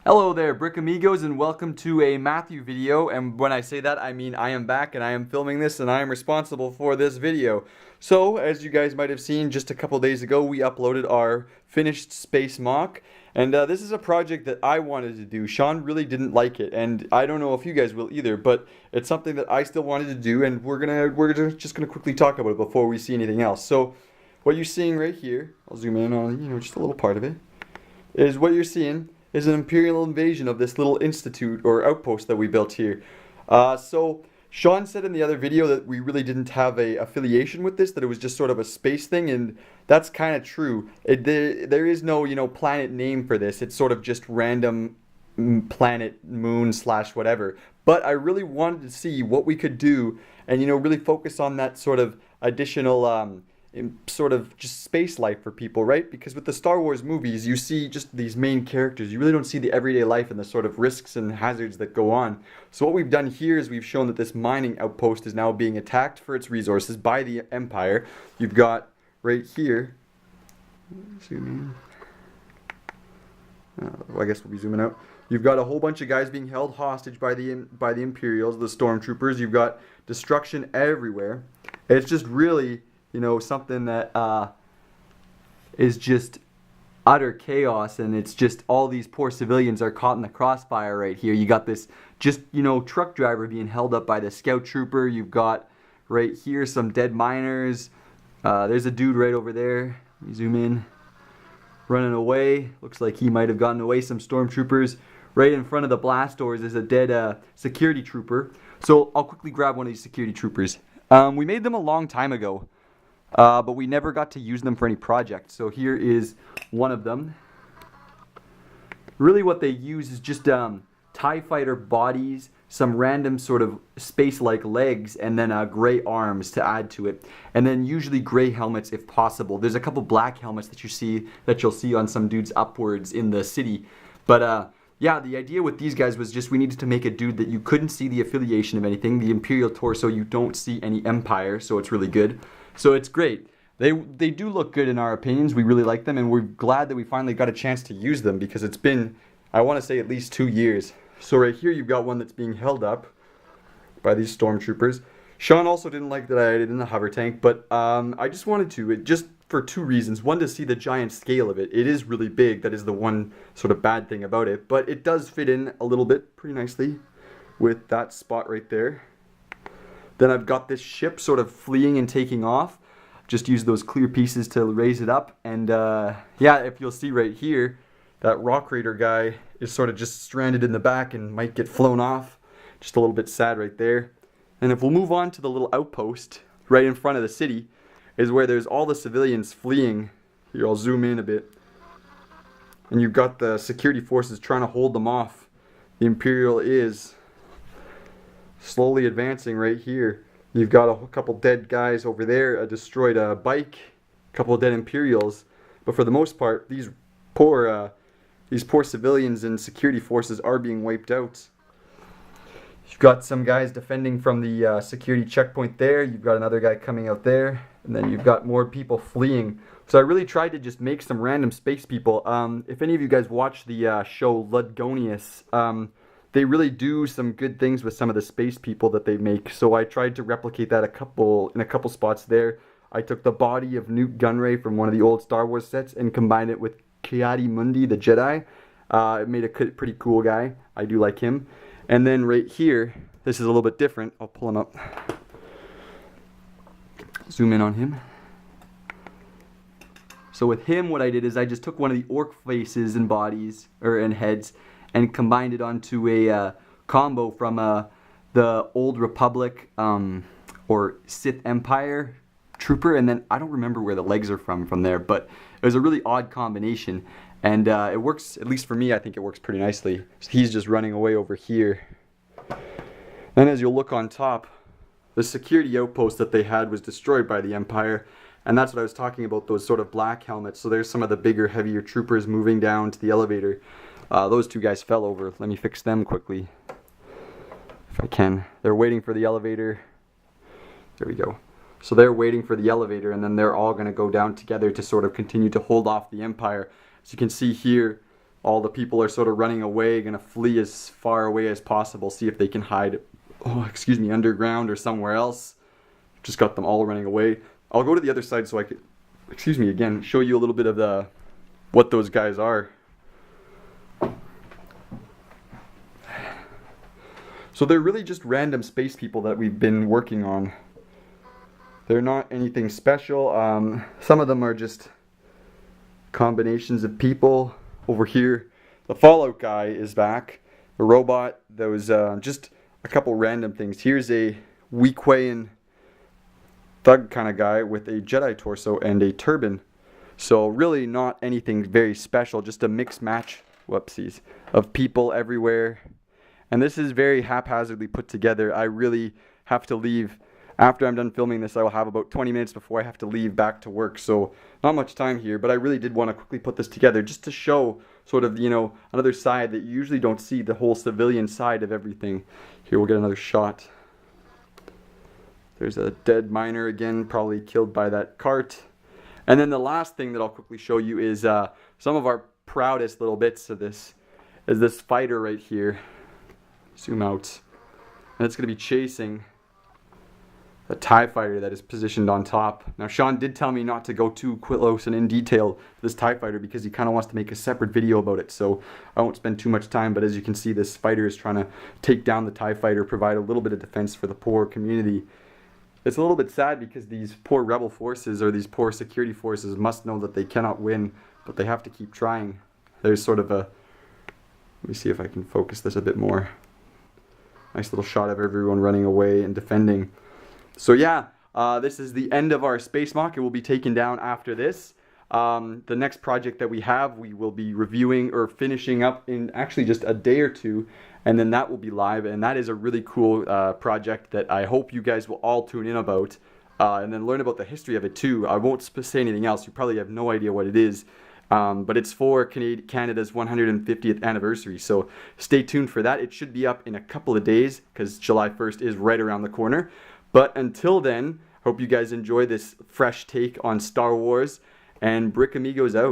Hello there, Brick Amigos, and welcome to a Matthew video. And when I say that, I mean I am back and I am filming this and I am responsible for this video. So, as you guys might have seen, just a couple days ago, we uploaded our finished space mock. And this is a project that I wanted to do. Sean really didn't like it, and I don't know if you guys will either, but it's something that I still wanted to do, and we're just gonna quickly talk about it before we see anything else. So, what you're seeing right here, I'll zoom in on, just a little part of it, is what you're seeing is an Imperial invasion of this little institute or outpost that we built here. So Sean said in the other video that we really didn't have a affiliation with this, that it was just sort of a space thing, and that's kind of true. There is no, planet name for this. It's sort of just random planet, moon slash whatever. But I really wanted to see what we could do and, really focus on that sort of additional sort of just space life for people, right? Because with the Star Wars movies, you see just these main characters. You really don't see the everyday life and the sort of risks and hazards that go on. So what we've done here is we've shown that this mining outpost is now being attacked for its resources by the Empire. You've got right here, zoom in. I guess we'll be zooming out. You've got a whole bunch of guys being held hostage by the Imperials, the stormtroopers. You've got destruction everywhere. It's just really, something that is just utter chaos, and it's just all these poor civilians are caught in the crossfire right here. You got this just, truck driver being held up by the scout trooper. You've got right here some dead miners. There's a dude right over there. Let me zoom in. Running away. Looks like he might have gotten away. Some stormtroopers. Right in front of the blast doors is a dead security trooper. So I'll quickly grab one of these security troopers. We made them a long time ago. But we never got to use them for any project. So here is one of them. Really what they use is just TIE fighter bodies, some random sort of space-like legs, and then gray arms to add to it. And then usually gray helmets if possible. There's a couple black helmets that you'll see on some dudes upwards in the city. But yeah, the idea with these guys was just we needed to make a dude that you couldn't see the affiliation of anything. The Imperial torso, you don't see any Empire, so it's really good. So it's great. They do look good in our opinions. We really like them, and we're glad that we finally got a chance to use them because it's been, I want to say, at least 2 years. So right here you've got one that's being held up by these stormtroopers. Sean also didn't like that I added in the hover tank, but I just wanted to, just for 2 reasons. One, to see the giant scale of it. It is really big. That is the one sort of bad thing about it, but it does fit in a little bit pretty nicely with that spot right there. Then I've got this ship sort of fleeing and taking off. Just use those clear pieces to raise it up. And yeah, if you'll see right here, that rock raider guy is sort of just stranded in the back and might get flown off. Just a little bit sad right there. And if we'll move on to the little outpost right in front of the city, is where there's all the civilians fleeing. Here, I'll zoom in a bit. And you've got the security forces trying to hold them off. The Imperial is slowly advancing right here. You've got a couple dead guys over there, a destroyed bike, a couple of dead Imperials. But for the most part, these poor civilians and security forces are being wiped out. You've got some guys defending from the security checkpoint there. You've got another guy coming out there. And then you've got more people fleeing. So I really tried to just make some random space people. If any of you guys watch the show Ludgonius, they really do some good things with some of the space people that they make. So I tried to replicate that in a couple spots there. I took the body of Newt Gunray from one of the old Star Wars sets and combined it with Ki-Adi-Mundi, the Jedi. It made a pretty cool guy. I do like him. And then right here, this is a little bit different. I'll pull him up. Zoom in on him. So with him, what I did is I just took one of the orc faces and bodies, and heads, and combined it onto a combo from the Old Republic or Sith Empire trooper, and then I don't remember where the legs are from there, but it was a really odd combination, and it works, at least for me. I think it works pretty nicely. So he's just running away over here. Then as you'll look on top, the security outpost that they had was destroyed by the Empire, and that's what I was talking about, those sort of black helmets. So there's some of the bigger, heavier troopers moving down to the elevator. Those 2 guys fell over. Let me fix them quickly, if I can. They're waiting for the elevator. There we go. So they're waiting for the elevator, and then they're all going to go down together to sort of continue to hold off the Empire. As you can see here, all the people are sort of running away, gonna flee as far away as possible, see if they can hide, underground or somewhere else. Just got them all running away. I'll go to the other side so I could, again, show you a little bit of what those guys are. So they're really just random space people that we've been working on. They're not anything special. Some of them are just combinations of people. Over here, the Fallout guy is back. A robot that was just a couple random things. Here's a Weequayan thug kind of guy with a Jedi torso and a turban. So really not anything very special, just a mix match, whoopsies, of people everywhere. And this is very haphazardly put together. I really have to leave. After I'm done filming this, I will have about 20 minutes before I have to leave back to work. So not much time here, but I really did want to quickly put this together just to show sort of, you know, another side that you usually don't see, the whole civilian side of everything. Here, we'll get another shot. There's a dead miner again, probably killed by that cart. And then the last thing that I'll quickly show you is some of our proudest little bits of this is this fighter right here. Zoom out. And it's going to be chasing a TIE fighter that is positioned on top. Now Sean did tell me not to go too close and in detail to this TIE fighter because he kind of wants to make a separate video about it, so I won't spend too much time, but as you can see, this fighter is trying to take down the TIE fighter, provide a little bit of defense for the poor community. It's a little bit sad because these poor rebel forces or these poor security forces must know that they cannot win, but they have to keep trying. There's sort of a, let me see if I can focus this a bit more. Nice little shot of everyone running away and defending. So yeah, this is the end of our space MOC. It will be taken down after this. The next project that we have, we will be reviewing or finishing up in actually just a day or two, and then that will be live, and that is a really cool project that I hope you guys will all tune in about, and then learn about the history of it too. I won't say anything else. You probably have no idea what it is. But it's for Canada's 150th anniversary, so stay tuned for that. It should be up in a couple of days because July 1st is right around the corner. But until then, hope you guys enjoy this fresh take on Star Wars, and Brick Amigos out.